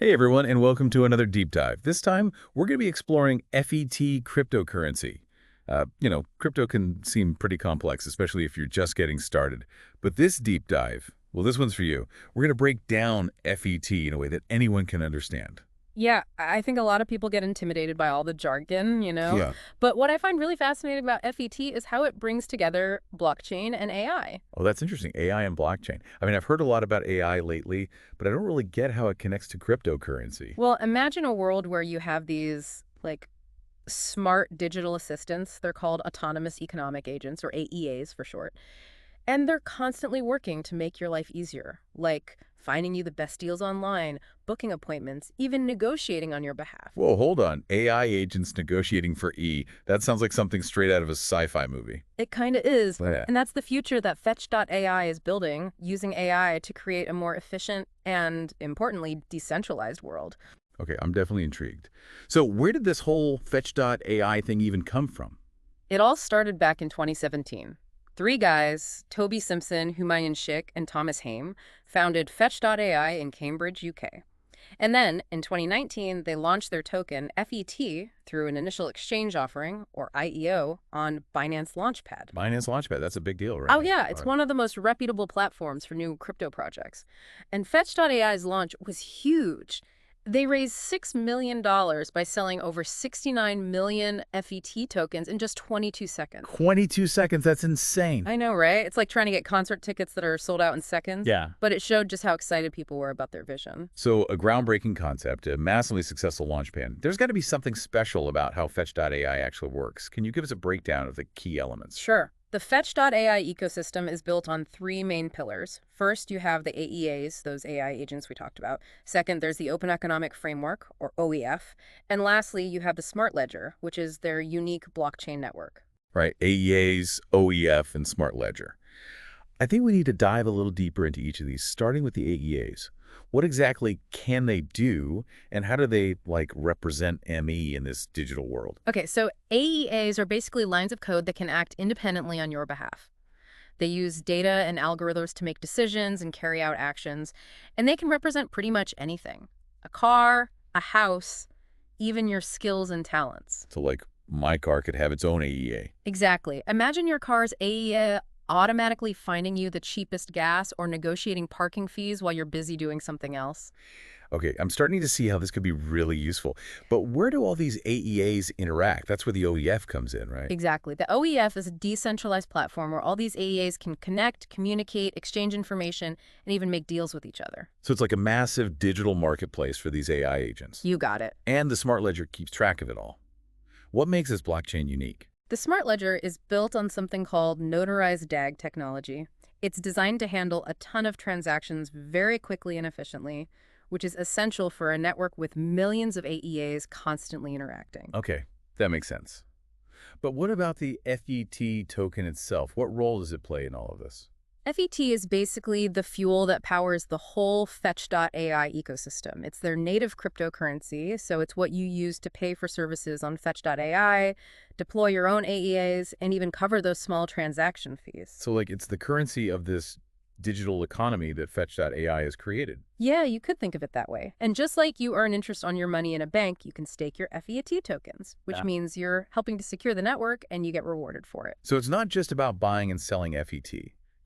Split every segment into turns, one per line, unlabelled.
Hey everyone, and welcome to another deep dive. This time, we're going to be exploring FET cryptocurrency. Crypto can seem pretty complex, especially if you're just getting started. But this deep dive, well, this one's for you. We're going to break down FET in a way that anyone can understand.
Yeah, I think a lot of people get intimidated by all the jargon.
Yeah.
But what I find really fascinating about FET is how it brings together blockchain and AI.
Oh, that's interesting. AI and blockchain. I mean, I've heard a lot about AI lately, but I don't really get how it connects to cryptocurrency.
Well, imagine a world where you have these, smart digital assistants. They're called autonomous economic agents, or AEAs for short. And they're constantly working to make your life easier, like finding you the best deals online, booking appointments, even negotiating on your behalf.
Whoa, hold on. AI agents negotiating for E. That sounds like something straight out of a sci-fi movie.
It kind of is.
Yeah.
And that's the future that Fetch.ai is building, using AI to create a more efficient and, importantly, decentralized world.
Okay, I'm definitely intrigued. So where did this whole Fetch.ai thing even come from?
It all started back in 2017. Three guys, Toby Simpson, Humayun Sheikh, and Thomas Haim, founded Fetch.ai in Cambridge, UK. And then, in 2019, they launched their token, FET, through an initial exchange offering, or IEO, on Binance Launchpad.
Binance Launchpad, that's a big deal, right?
Oh, yeah, it's
All right.
one of the most reputable platforms for new crypto projects. And Fetch.ai's launch was huge. They raised $6 million by selling over 69 million FET tokens in just 22 seconds.
22 seconds, that's insane.
I know, right? It's like trying to get concert tickets that are sold out in seconds.
Yeah.
But it showed just how excited people were about their vision.
So a groundbreaking concept, a massively successful launchpad. There's got to be something special about how Fetch.ai actually works. Can you give us a breakdown of the key elements?
Sure. The Fetch.ai ecosystem is built on three main pillars. First, you have the AEAs, those AI agents we talked about. Second, there's the Open Economic Framework, or OEF. And lastly, you have the Smart Ledger, which is their unique blockchain network.
Right, AEAs, OEF, and Smart Ledger. I think we need to dive a little deeper into each of these, starting with the AEAs. What exactly can they do, and how do they, represent ME in this digital world?
Okay, so AEAs are basically lines of code that can act independently on your behalf. They use data and algorithms to make decisions and carry out actions, and they can represent pretty much anything. A car, a house, even your skills and talents.
So, my car could have its own AEA.
Exactly. Imagine your car's AEA automatically finding you the cheapest gas or negotiating parking fees while you're busy doing something else.
Okay, I'm starting to see how this could be really useful. But where do all these AEAs interact? That's where the OEF comes in, right?
Exactly. The OEF is a decentralized platform where all these AEAs can connect, communicate, exchange information, and even make deals with each other.
So it's like a massive digital marketplace for these AI agents.
You got it.
And the smart ledger keeps track of it all. What makes this blockchain unique?
The Smart Ledger is built on something called notarized DAG technology. It's designed to handle a ton of transactions very quickly and efficiently, which is essential for a network with millions of AEAs constantly interacting.
Okay, that makes sense. But what about the FET token itself? What role does it play in all of this?
FET is basically the fuel that powers the whole Fetch.ai ecosystem. It's their native cryptocurrency, so it's what you use to pay for services on Fetch.ai, deploy your own AEAs, and even cover those small transaction fees.
So it's the currency of this digital economy that Fetch.ai has created.
Yeah, you could think of it that way. And just like you earn interest on your money in a bank, you can stake your FET tokens, which means you're helping to secure the network and you get rewarded for it.
So it's not just about buying and selling FET.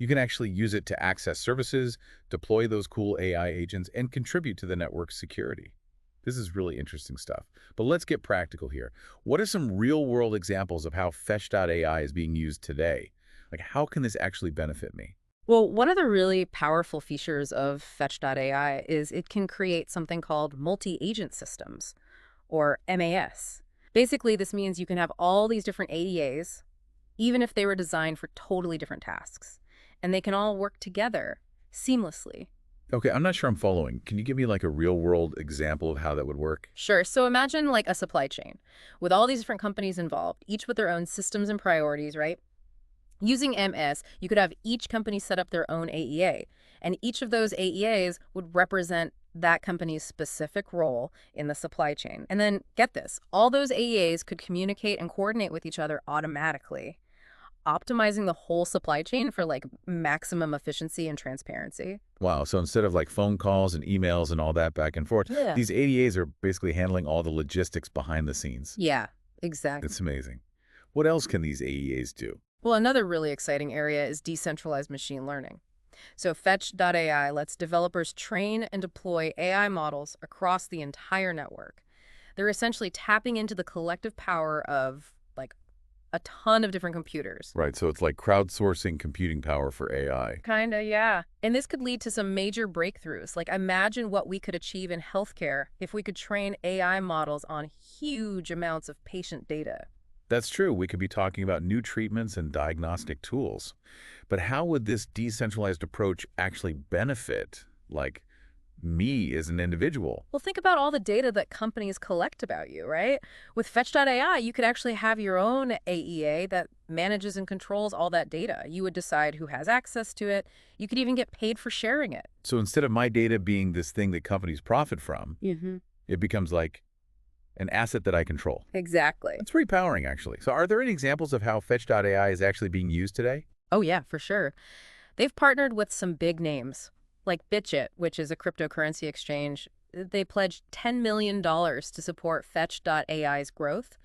You can actually use it to access services, deploy those cool AI agents, and contribute to the network's security. This is really interesting stuff. But let's get practical here. What are some real-world examples of how Fetch.ai is being used today? How can this actually benefit me?
Well, one of the really powerful features of Fetch.ai is it can create something called multi-agent systems, or MAS. Basically, this means you can have all these different AEAs, even if they were designed for totally different tasks. And they can all work together seamlessly.
Okay, I'm not sure I'm following. Can you give me a real-world example of how that would work?
Sure, so imagine a supply chain with all these different companies involved, each with their own systems and priorities, right? Using MS, you could have each company set up their own AEA, and each of those AEAs would represent that company's specific role in the supply chain. And then, get this, all those AEAs could communicate and coordinate with each other automatically. optimizing the whole supply chain for like maximum efficiency and transparency.
Wow, so instead of like phone calls and emails and all that back and forth,
Yeah.
these ADAs are basically handling all the logistics behind the scenes.
Yeah, exactly.
It's amazing. What else can these AEAs do?
Well, another really exciting area is decentralized machine learning. So Fetch.ai lets developers train and deploy AI models across the entire network. They're essentially tapping into the collective power of like a ton of different computers.
Right, so it's like crowdsourcing computing power for AI.
Kinda, yeah. And this could lead to some major breakthroughs. Like imagine what we could achieve in healthcare if we could train AI models on huge amounts of patient data.
That's true. We could be talking about new treatments and diagnostic tools. But how would this decentralized approach actually benefit, like, me as an individual?
Well, think about all the data that companies collect about you, right? With Fetch.ai, you could actually have your own AEA that manages and controls all that data. You would decide who has access to it. You could even get paid for sharing it.
So instead of my data being this thing that companies profit from, it becomes like an asset that I control.
Exactly.
That's pretty powering, actually. So are there any examples of how Fetch.ai is actually being used today?
Oh, yeah, for sure. They've partnered with some big names, like Bitget, which is a cryptocurrency exchange. They pledged $10 million to support Fetch.ai's growth.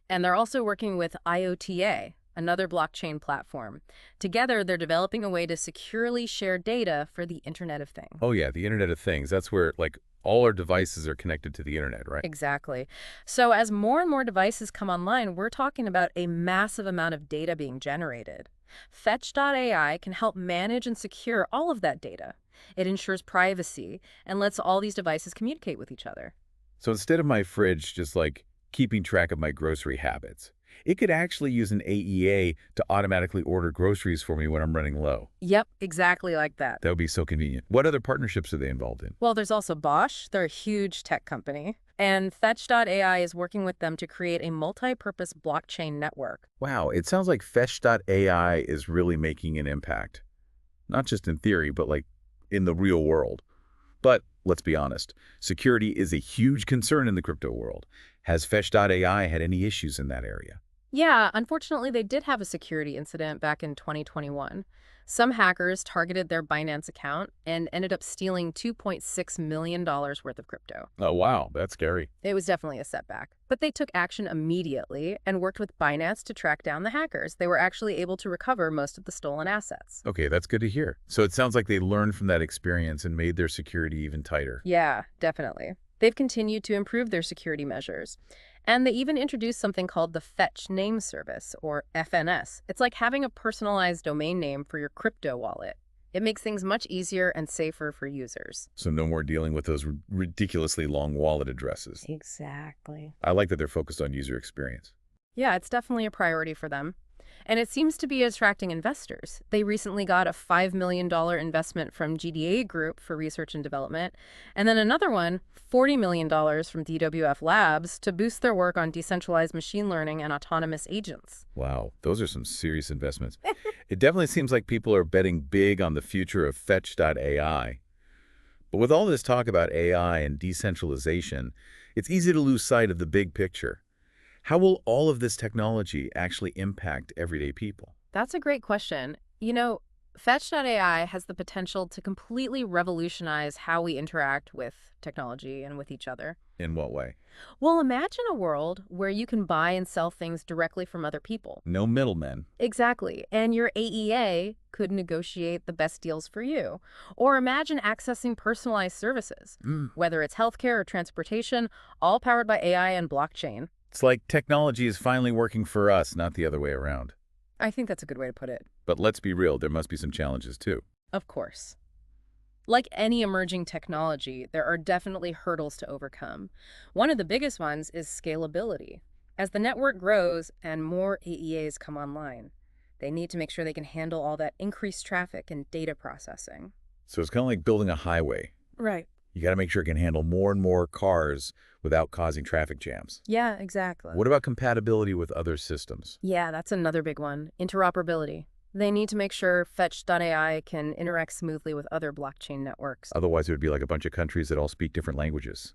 And they're also working with IOTA, another blockchain platform. Together, they're developing a way to securely share data for the Internet of Things.
Oh, yeah, the Internet of Things. That's where, like, all our devices are connected to the Internet, right?
Exactly. So as more and more devices come online, we're talking about a massive amount of data being generated. Fetch.ai can help manage and secure all of that data. It ensures privacy and lets all these devices communicate with each other.
So instead of my fridge just like keeping track of my grocery habits, it could actually use an AEA to automatically order groceries for me when I'm running low.
Yep, exactly like that.
That would be so convenient. What other partnerships are they involved in?
Well, there's also Bosch. They're a huge tech company. And Fetch.ai is working with them to create a multi-purpose blockchain network.
Wow, it sounds like Fetch.ai is really making an impact. Not just in theory, but like in the real world. But let's be honest, security is a huge concern in the crypto world. Has Fetch.ai had any issues in that area?
Yeah, unfortunately, they did have a security incident back in 2021. Some hackers targeted their Binance account and ended up stealing $2.6 million worth of crypto.
Oh, wow, that's scary.
It was definitely a setback. But they took action immediately and worked with Binance to track down the hackers. They were actually able to recover most of the stolen assets.
Okay, that's good to hear. So it sounds like they learned from that experience and made their security even tighter.
Yeah, definitely. They've continued to improve their security measures. And they even introduced something called the Fetch Name Service, or FNS. It's like having a personalized domain name for your crypto wallet. It makes things much easier and safer for users.
So no more dealing with those ridiculously long wallet addresses.
Exactly.
I like that they're focused on user experience.
Yeah, it's definitely a priority for them. And it seems to be attracting investors. They recently got a $5 million investment from GDA Group for research and development, and then another one, $40 million from DWF Labs, to boost their work on decentralized machine learning and autonomous agents.
Wow, those are some serious investments. It definitely seems like people are betting big on the future of Fetch.ai. But with all this talk about AI and decentralization, it's easy to lose sight of the big picture. How will all of this technology actually impact everyday people?
That's a great question. You know, Fetch.ai has the potential to completely revolutionize how we interact with technology and with each other.
In what way?
Well, imagine a world where you can buy and sell things directly from other people.
No middlemen.
Exactly. And your AEA could negotiate the best deals for you. Or imagine accessing personalized services, whether it's healthcare or transportation, all powered by AI and blockchain.
It's like technology is finally working for us, not the other way around.
I think that's a good way to put it.
But let's be real, there must be some challenges too.
Of course. Like any emerging technology, there are definitely hurdles to overcome. One of the biggest ones is scalability. As the network grows and more AEAs come online, they need to make sure they can handle all that increased traffic and data processing.
So it's kind of like building a highway.
Right.
You got to make sure it can handle more and more cars without causing traffic jams.
Yeah, exactly.
What about compatibility with other systems?
Yeah, that's another big one. Interoperability. They need to make sure Fetch.ai can interact smoothly with other blockchain networks.
Otherwise, it would be like a bunch of countries that all speak different languages.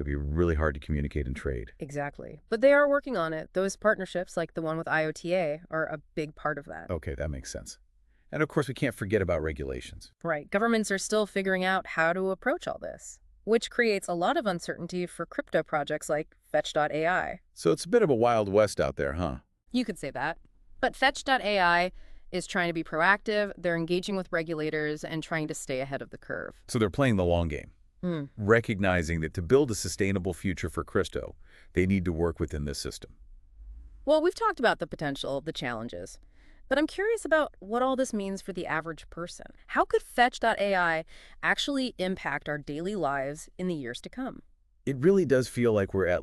It'd be really hard to communicate and trade.
Exactly. But they are working on it. Those partnerships, like the one with IOTA, are a big part of that.
Okay, that makes sense. And of course, we can't forget about regulations.
Right. Governments are still figuring out how to approach all this, which creates a lot of uncertainty for crypto projects like Fetch.ai.
So it's a bit of a Wild West out there, huh?
You could say that. But Fetch.ai is trying to be proactive. They're engaging with regulators and trying to stay ahead of the curve.
So they're playing the long game, recognizing that to build a sustainable future for crypto, they need to work within this system.
Well, we've talked about the potential, the challenges, but I'm curious about what all this means for the average person. How could Fetch.ai actually impact our daily lives in the years to come?
It really does feel like we're at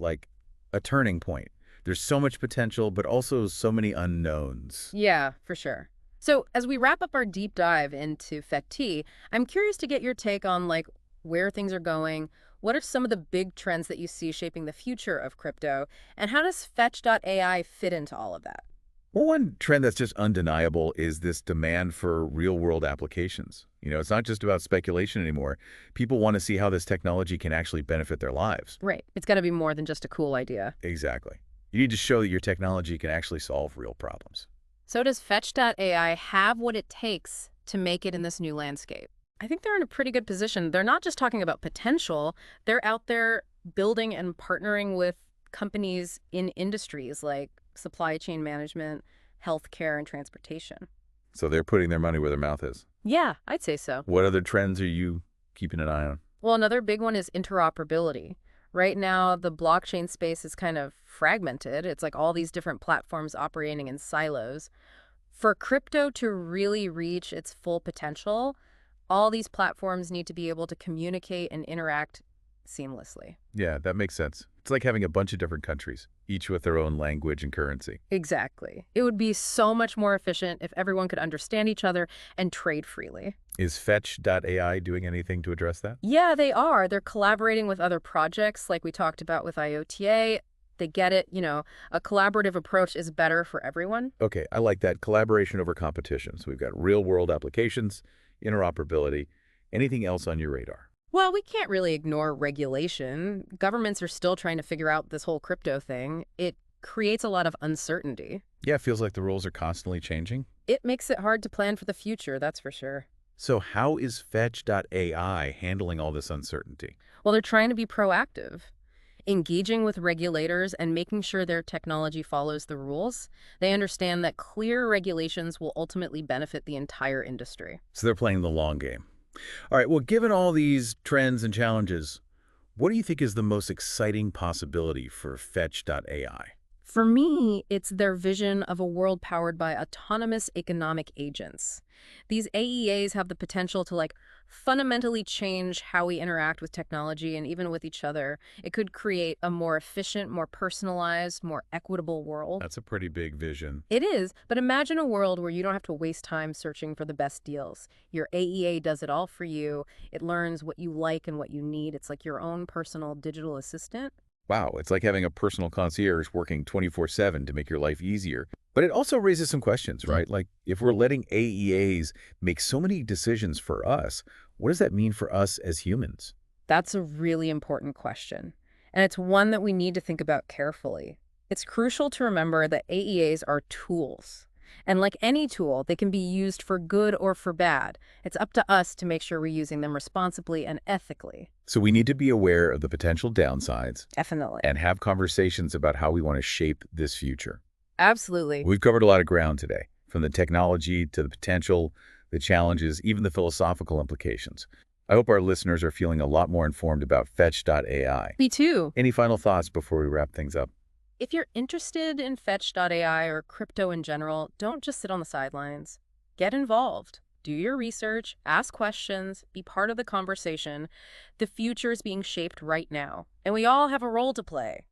a turning point. There's so much potential, but also so many unknowns.
Yeah, for sure. So as we wrap up our deep dive into FET, I'm curious to get your take on where things are going. What are some of the big trends that you see shaping the future of crypto? And how does Fetch.ai fit into all of that?
Well, one trend that's just undeniable is this demand for real-world applications. It's not just about speculation anymore. People want to see how this technology can actually benefit their lives.
Right. It's got to be more than just a cool idea.
Exactly. You need to show that your technology can actually solve real problems.
So does Fetch.ai have what it takes to make it in this new landscape? I think they're in a pretty good position. They're not just talking about potential. They're out there building and partnering with companies in industries like supply chain management, healthcare, and transportation.
So they're putting their money where their mouth is.
Yeah, I'd say so.
What other trends are you keeping an eye on?
Well, another big one is interoperability. Right now, the blockchain space is kind of fragmented. It's like all these different platforms operating in silos. For crypto to really reach its full potential, all these platforms need to be able to communicate and interact seamlessly.
Yeah, that makes sense. It's like having a bunch of different countries, each with their own language and currency.
Exactly. It would be so much more efficient if everyone could understand each other and trade freely.
Is Fetch.ai doing anything to address that?
Yeah, they are. They're collaborating with other projects like we talked about with IOTA. They get it, a collaborative approach is better for everyone.
Okay, I like that. Collaboration over competition. So we've got real-world applications, interoperability. Anything else on your radar?
Well, we can't really ignore regulation. Governments are still trying to figure out this whole crypto thing. It creates a lot of uncertainty.
Yeah, it feels like the rules are constantly changing.
It makes it hard to plan for the future, that's for sure.
So how is Fetch.ai handling all this uncertainty?
Well, they're trying to be proactive, engaging with regulators and making sure their technology follows the rules. They understand that clear regulations will ultimately benefit the entire industry.
So they're playing the long game. All right, well, given all these trends and challenges, what do you think is the most exciting possibility for Fetch.ai?
For me, it's their vision of a world powered by autonomous economic agents. These AEAs have the potential to fundamentally change how we interact with technology and even with each other. It could create a more efficient, more personalized, more equitable world.
That's a pretty big vision.
It is, but imagine a world where you don't have to waste time searching for the best deals. Your AEA does it all for you. It learns what you like and what you need. It's like your own personal digital assistant.
Wow, it's like having a personal concierge working 24/7 to make your life easier. But it also raises some questions, right? Like, if we're letting AEAs make so many decisions for us, what does that mean for us as humans?
That's a really important question, and it's one that we need to think about carefully. It's crucial to remember that AEAs are tools. And like any tool, they can be used for good or for bad. It's up to us to make sure we're using them responsibly and ethically.
So we need to be aware of the potential downsides
Definitely.
and have conversations about how we want to shape this future.
Absolutely.
We've covered a lot of ground today, from the technology to the potential, the challenges, even the philosophical implications. I hope our listeners are feeling a lot more informed about Fetch.ai.
Me too.
Any final thoughts before we wrap things up?
If you're interested in Fetch.ai or crypto in general, don't just sit on the sidelines. Get involved. Do your research, ask questions, be part of the conversation. The future is being shaped right now, and we all have a role to play.